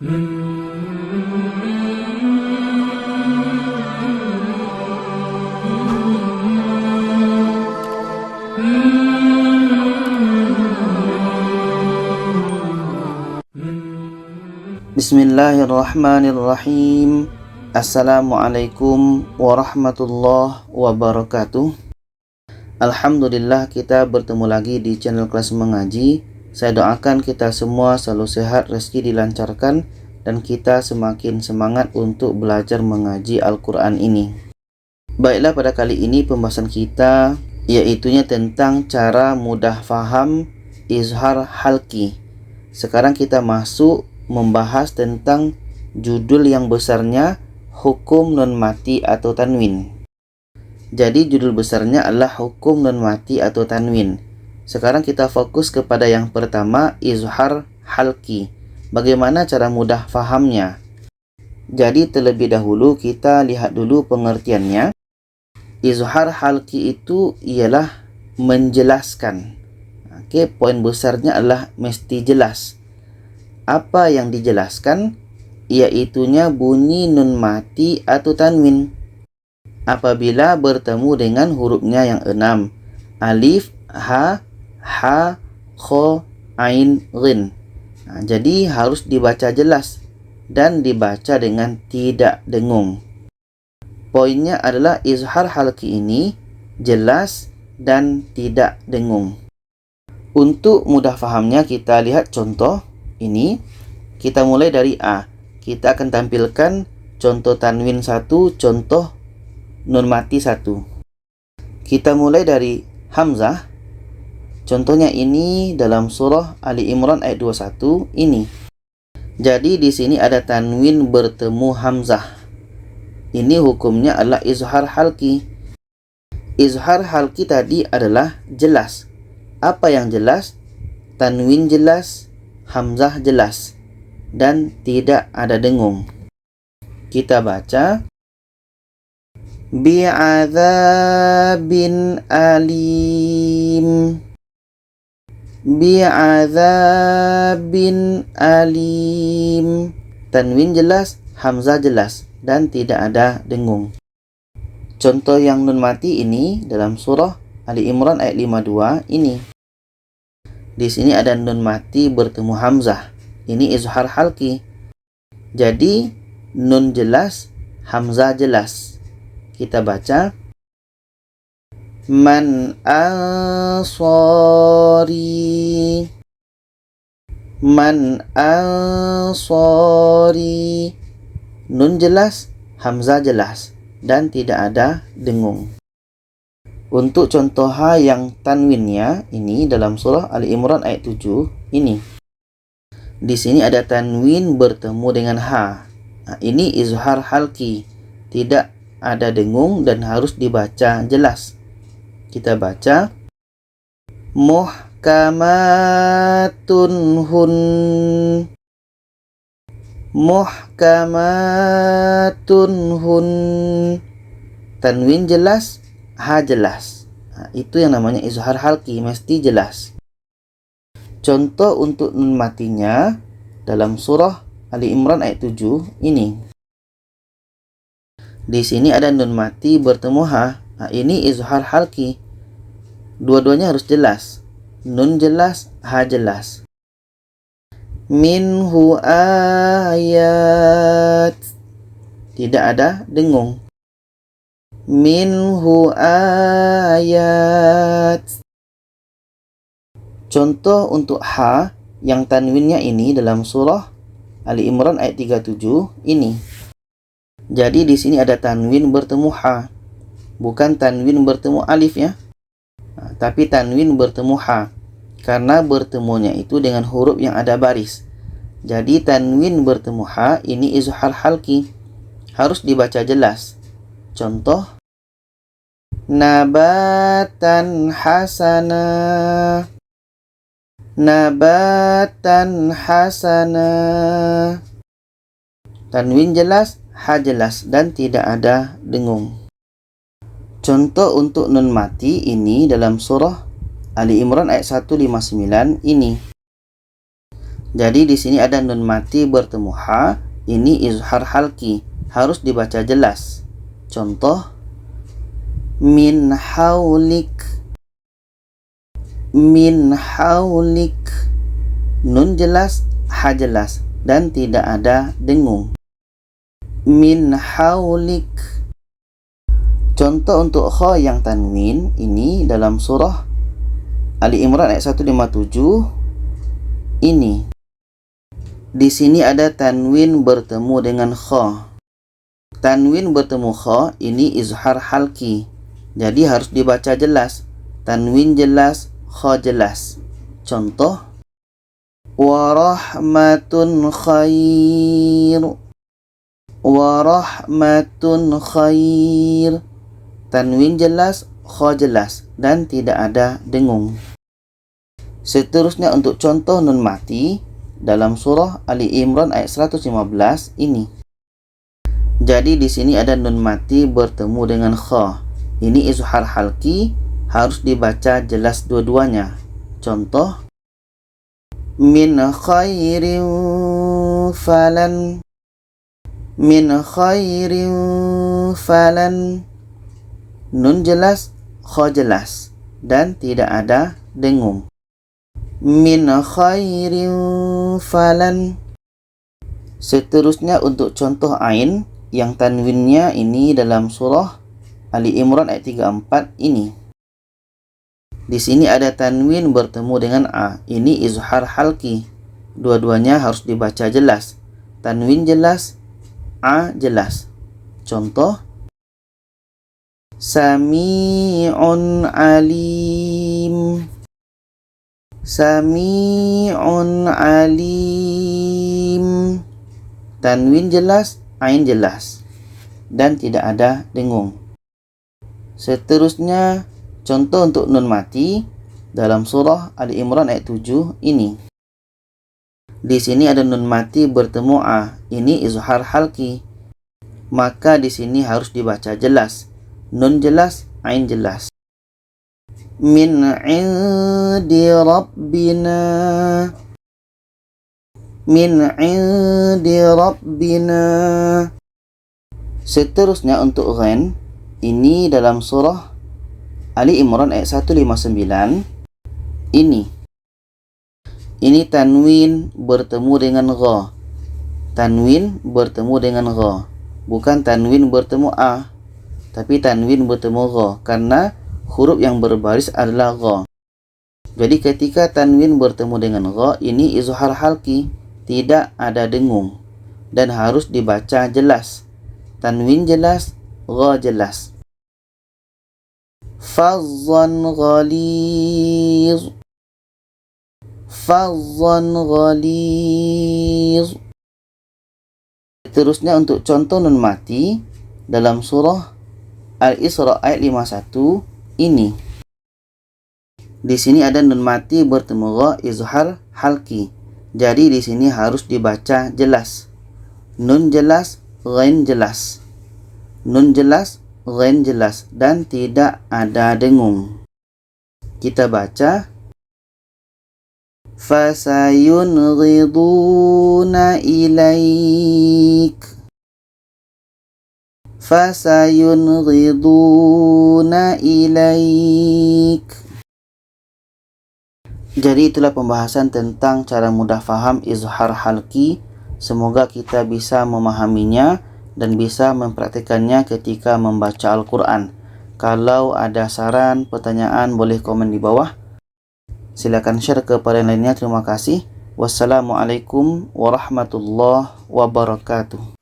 Bismillahirrahmanirrahim. Assalamualaikum warahmatullahi wabarakatuh. Alhamdulillah, kita bertemu lagi di channel Kelas Mengaji. Saya doakan kita semua selalu sehat, rezeki dilancarkan, dan kita semakin semangat untuk belajar mengaji Al-Quran ini. Baiklah, pada kali ini pembahasan kita yaitunya tentang cara mudah faham izhar halki. Sekarang kita masuk membahas tentang judul yang besarnya hukum nun mati atau tanwin. Jadi judul besarnya adalah hukum nun mati atau tanwin. Sekarang kita fokus kepada yang pertama, izhar halki. Bagaimana cara mudah fahamnya? Jadi terlebih dahulu kita lihat dulu pengertiannya. Izhar halki itu ialah menjelaskan. Oke, poin besarnya adalah mesti jelas. Apa yang dijelaskan? Iaitunya bunyi nun mati atau tanwin apabila bertemu dengan hurufnya yang 6. Alif, ha, kho, ain, ghin. Jadi harus dibaca jelas dan dibaca dengan tidak dengung. Poinnya adalah izhar halki ini jelas dan tidak dengung. Untuk mudah fahamnya kita lihat contoh. Ini kita mulai dari A. Kita akan tampilkan contoh tanwin 1, contoh nun mati 1. Kita mulai dari Hamzah. Contohnya ini dalam surah Ali Imran ayat 21 ini. Jadi di sini ada tanwin bertemu Hamzah. Ini hukumnya adalah izhar halki. Izhar halki tadi adalah jelas. Apa yang jelas? Tanwin jelas, Hamzah jelas, dan tidak ada dengung. Kita baca bi'adzabin alim. Bi'adzabin alim. Tanwin jelas, Hamzah jelas, dan tidak ada dengung. Contoh yang nun mati ini dalam surah Ali Imran ayat 52 ini. Di sini ada nun mati bertemu Hamzah. Ini izhar halki. Jadi nun jelas, Hamzah jelas. Kita baca man ansari. Man ansari. Nun jelas, Hamzah jelas, dan tidak ada dengung. Untuk contoh ha yang tanwinnya ini dalam surah Ali Imran ayat 7 ini. Di sini ada tanwin bertemu dengan ha. Ini izhar halki. Tidak ada dengung dan harus dibaca jelas. Kita baca muhkamatun hun. Muhkamatun hun. Tanwin jelas, ha jelas. Itu yang namanya izhar halki, mesti jelas. Contoh untuk nun matinya dalam surah Ali Imran ayat 7 ini. Di sini ada nun mati bertemu ha. Ini izhar halki. Dua-duanya harus jelas. Nun jelas, ha jelas. Minhu ayat. Tidak ada dengung. Minhu ayat. Contoh untuk ha yang tanwinnya ini dalam surah Ali Imran ayat 37 ini. Jadi di sini ada tanwin bertemu ha, bukan tanwin bertemu alif ya. Tapi tanwin bertemu ha, karena bertemunya itu dengan huruf yang ada baris. Jadi tanwin bertemu ha ini izhar halki, harus dibaca jelas. Contoh nabatan hasana. Nabatan hasana. Tanwin jelas, ha jelas, dan tidak ada dengung. Contoh untuk nun mati ini dalam surah Ali Imran ayat 159 ini. Jadi di sini ada nun mati bertemu ha, ini izhar halki, harus dibaca jelas. Contoh, min haulik, min haulik. Nun jelas, ha jelas, dan tidak ada dengung. Min haulik. Contoh untuk kha yang tanwin ini dalam surah Ali Imran ayat 157 ini. Di sini ada tanwin bertemu dengan kha. Tanwin bertemu kha ini izhar halki. Jadi harus dibaca jelas. Tanwin jelas, kha jelas. Contoh, warahmatun khair. Warahmatun khair. Tanwin jelas, kha jelas, dan tidak ada dengung. Seterusnya untuk contoh nun mati dalam surah Ali Imran ayat 115 ini. Jadi di sini ada nun mati bertemu dengan kha. Ini izhar halki, harus dibaca jelas dua-duanya. Contoh, min khairin falan. Min khairin falan. Nun jelas, kha jelas, dan tidak ada dengung. Min khairin falan. Seterusnya untuk contoh ain yang tanwinnya ini dalam surah Ali Imran ayat 34 ini. Di sini ada tanwin bertemu dengan a. Ini izhar halki. Dua-duanya harus dibaca jelas. Tanwin jelas, a jelas. Contoh, sami'un alim. Sami'un alim. Tanwin jelas, ain jelas, dan tidak ada dengung. Seterusnya contoh untuk nun mati dalam surah Ali Imran ayat 7 ini. Di sini ada nun mati bertemu a. Ini izhar halki. Maka di sini harus dibaca jelas. Nun jelas, ain jelas. Min indi rabbina. Min indi rabbina. Seterusnya untuk ghain ini dalam surah Ali Imran ayat 159 ini. Ini tanwin bertemu dengan gha. Tanwin bertemu dengan gha. Bukan tanwin bertemu a, tapi tanwin bertemu gha, karena huruf yang berbaris adalah gha. Jadi ketika tanwin bertemu dengan gha, ini izhar halki, tidak ada dengung, dan harus dibaca jelas. Tanwin jelas, gha jelas. Fazzan ghalidh. Fazzan ghalidh. Seterusnya untuk contoh nun mati dalam surah Al-Isra ayat 51 ini. Di sini ada nun mati bertemu gha izhar halki. Jadi di sini harus dibaca jelas. Nun jelas, ghain jelas. Nun jelas, ghain jelas, dan tidak ada dengung. Kita baca, fasayunghiduna ilaik. Fasayunghiduna ilaik. Jadi itulah pembahasan tentang cara mudah faham izhar halki. Semoga kita bisa memahaminya dan bisa mempraktikannya ketika membaca Al-Quran. Kalau ada saran, pertanyaan, boleh komen di bawah. Silakan share kepada yang lainnya. Terima kasih. Wassalamualaikum warahmatullahi wabarakatuh.